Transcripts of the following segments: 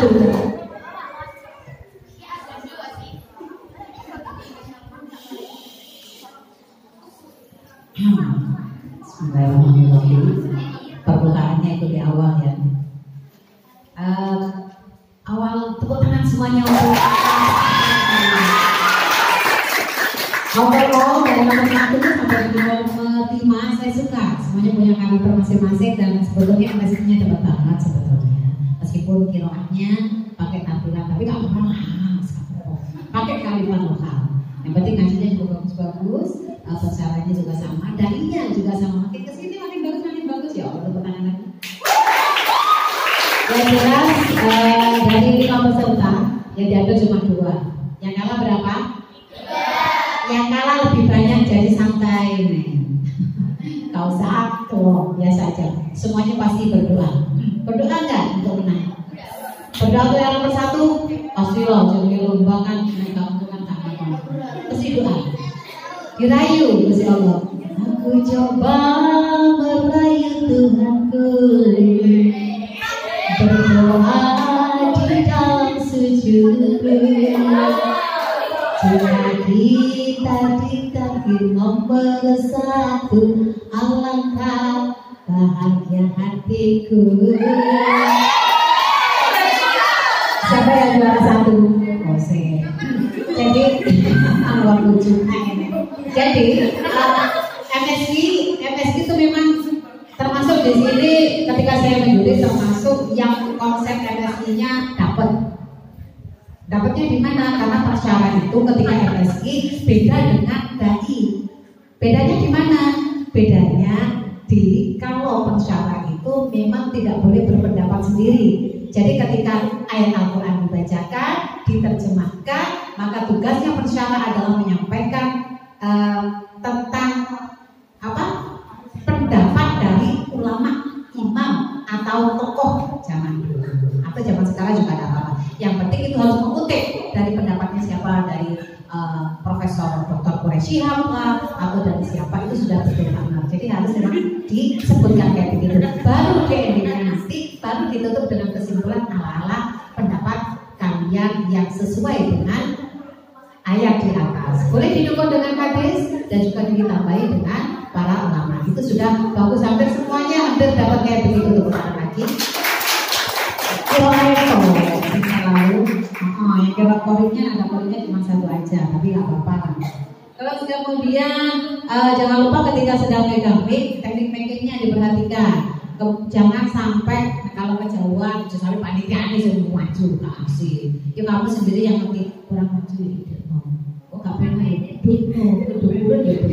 satu. Bismillahirrahmanirrahim. Permukaannya itu di awal ya. Awal tepuk tangan semuanya untuk overall dari nomor 1 sampai nomor 5 saya suka. Semuanya punya karakter masing-masing dan sebetulnya MSI-nya dapat banget sebetulnya. Meskipun kiroahnya pakai tampilan tapi nggak pernah pakai kalimat lokal. Yang penting ngajinya juga bagus-bagus, pecaranya juga sama, darinya juga sama. Makin kesini makin bagus ya Allah, tepuk tangan lagi. Yang jelas dari 5 peserta yang diambil cuma 2. Yang kalah berapa? 2. Yang kalah lebih banyak, jadi santai nih. Kau usah tuh biasa aja. Semuanya pasti berdoa. Berdoa nggak untuk menang? Berdoa untuk yang nomor 1 pasti loh, jadi lomba kan kamu kan tak apa. Pasti doa. Dirayu Gusti Allah. Aku coba merayu Tuhanku. Berdoa di dalam sujud. Jika kita ditakdir nomor 1, alangkah bahagia hatiku. Siapa yang juara 1? Ose. Jadi awal lucu. Jadi MSI itu memang termasuk di sini ketika saya menjuri termasuk yang konsep MSI-nya dapatnya di mana? Karena persyarat itu ketika MSI beda dengan dai. Bedanya di mana? Bedanya di kalau persyarat itu memang tidak boleh berpendapat sendiri. Jadi ketika ayat Al-Quran dibacakan, diterjemahkan, maka tugasnya persyarat adalah menyampaikan tentang apa? Pendapat dari ulama, imam atau tokoh zaman dulu atau zaman sekarang juga ada apa-apa. Yang penting itu harus mengutip dari pendapatnya siapa, dari Profesor Dr. Quraisy Shihab atau dari siapa, itu sudah benar. Jadi harus memang disebutkan kayak begitu. Baru di endingnya nanti baru ditutup dengan kesimpulan ala-ala pendapat kalian yang sesuai dengan ayat di atas. Boleh didukung dengan hadis dan juga ditambahi dengan para ulama. Itu sudah bagus, hampir semuanya hampir dapat kayak begitu. Untuk lagi kalau ayat yang kira kodenya ada kodenya cuma 1 aja, tapi nggak apa-apa. Terus kemudian jangan lupa ketika sedang megang mic, teknik makingnya diperhatikan. Jangan sampai kalau kejauhan, sampai panitia ini semua maju ke aksi. Ya kamu sendiri yang ngerti kurang maju ya. Oh kapan naik? Duduk gitu.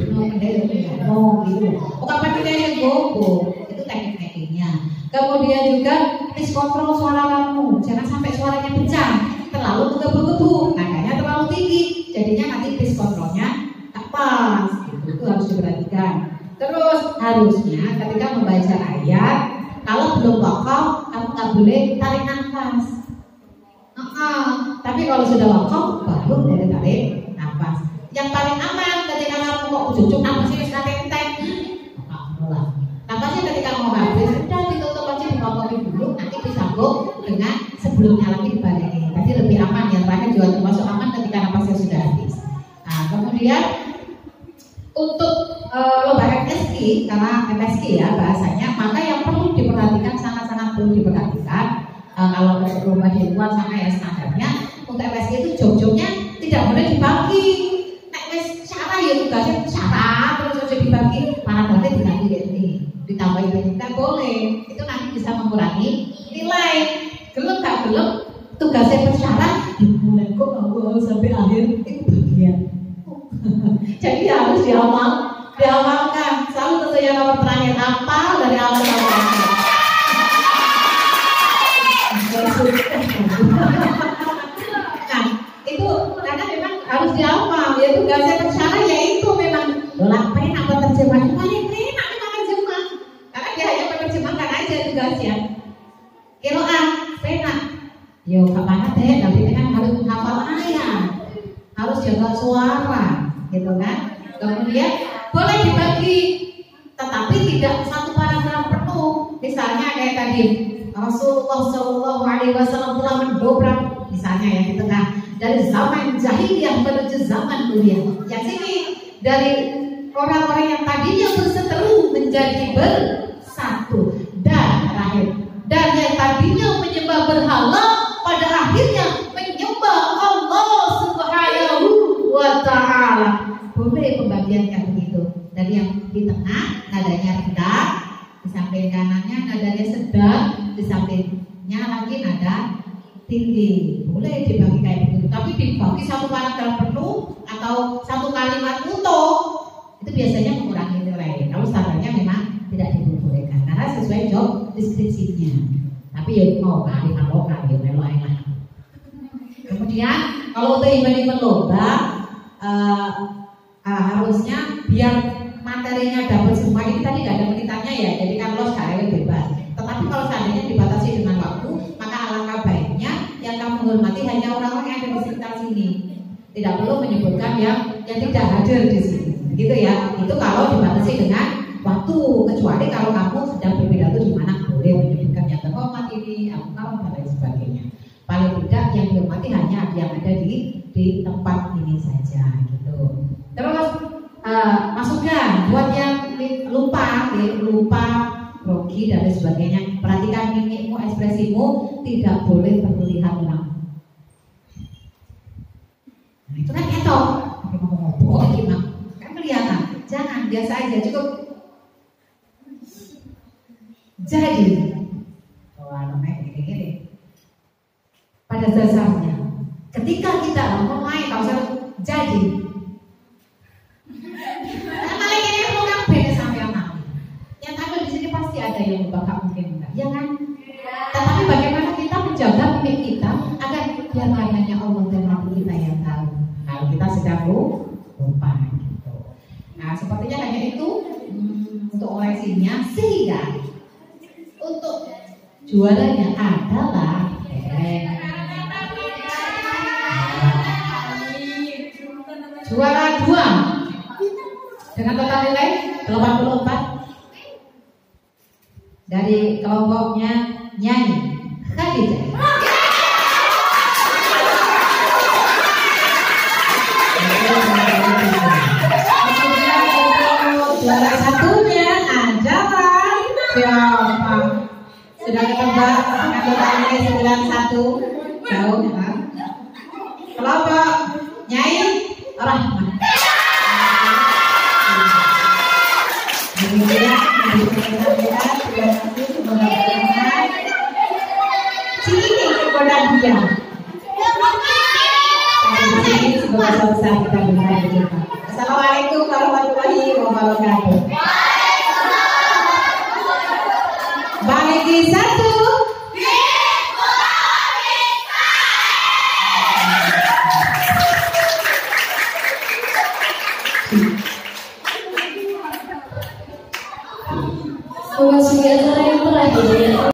Oh kapan kita yang gogo? Itu teknik makingnya. Kemudian juga please kontrol suara kamu, jangan sampai suaranya pecah, terlalu menggebu-gebu, nadanya terlalu tinggi, jadinya nanti please kontrolnya tak pas. Itu harus diperhatikan. Terus harusnya ketika membaca ayat, kalau belum wakaf, kamu tak boleh tarik nafas. Tapi kalau sudah wakaf, baru boleh tarik nafas. Yang paling aman ketika kamu kok ujung nafasnya sudah tentek, nafasnya ketika mau habis, sudah ditutup aja, dipotongin dulu, nanti disambung dengan sebelumnya lagi dibalikin. Tadi lebih aman, yang terakhir juga termasuk aman ketika nafasnya sudah habis. Nah, kemudian untuk lomba MSI, karena MSI ya bahasanya, maka yang perlu diperhatikan, sangat-sangat perlu diperhatikan. Kalau lomba di luar sana ya standarnya, untuk MSI itu jog-jognya tidak boleh dibagi. Nek wis cara ya tugasnya cara terus aja dibagi, paragrafnya diganti ini, ditambahin tidak boleh. Itu nanti bisa mengurangi nilai. Gelem gak gelem, tugasnya bersyarat dimulai kok awal sampai akhir itu bagian. Jadi harus diawalkan. Selalu tentunya nomor terakhir apa dari awal sampai akhir. Nah, itu karena memang harus diawal. Ya tugasnya bersyarat yaitu memang lapen apa terjemah. Paling enak memang terjemah. Karena dia hanya menerjemahkan aja tugasnya. Kiroah, pena. Yo, kapan deh, tapi kan harus hafal ayat. Harus jaga suara, gitu kan? Kemudian boleh dibagi, tetapi tidak satu paragraf penuh. Misalnya kayak tadi Rasulullah Shallallahu Alaihi Wasallam telah mendobrak, misalnya ya di tengah dari zaman jahiliyah menuju zaman mulia. Yang sini dari orang-orang yang tadinya berseteru menjadi bersatu dan terakhir, dan yang tadinya menyembah berhala pada akhirnya menyembah Allah Subhanahu wa Ta'ala. Boleh pembagian yang begitu. Dari yang di tengah nadanya rendah, di samping kanannya nadanya sedang, di sampingnya lagi nada tinggi. Boleh dibagi kayak begitu. Tapi dibagi satu paragraf penuh atau satu kalimat utuh, itu biasanya mengurangi nilai. Kalau standarnya memang tidak diperbolehkan karena sesuai job deskripsinya. Tapi ya mau kalimat lokal ya melo enak. Kemudian kalau untuk event lomba harusnya biar materinya dapat semua, ini tadi tidak ada menitannya ya, jadi kan los karya bebas. Tetapi kalau seandainya dibatasi dengan waktu, maka alangkah baiknya yang kamu hormati hanya orang-orang yang ada di sekitar sini. Tidak perlu menyebutkan yang tidak hadir di sini, gitu ya. Itu kalau dibatasi dengan waktu, kecuali kalau kamu sedang berpidato di mana boleh menyebutkan yang terhormat ini, aku dan lain sebagainya. Paling tidak yang dihormati hanya yang ada di tempat ini saja, gitu. Terus masukkan buat yang lupa, grogi dan lain sebagainya. Perhatikan mimikmu, ekspresimu tidak boleh terlihat hilang. Nah, itu kan etok. Ngomong gimana? Kan kelihatan. Jangan biasa aja, cukup. Jadi, pada dasarnya, ketika kita mulai kalau jadi, paling ini orang beda sampai anak. Yang tampil di sini pasti ada yang bakal mungkin enggak, ya kan? Tetapi bagaimana kita menjaga mimik kita agar biarkan hanya Allah dan Rasul kita yang tahu. Kalau kita sedang lupa, gitu. Nah, sepertinya hanya itu untuk olesinnya, sehingga untuk juaranya adalah juara 2 dengan total nilai 84 dari kelompoknya Nyai Khadijah. Kemudian untuk juara satunya adalah siapa? Sudah ketebak dengan total nilai 91. Jauh ya. Kelompok Nyai Rahmat. Kemudian sini kepada dia. Sampai di sini semoga besar kita bisa berjumpa. Assalamualaikum warahmatullahi wabarakatuh.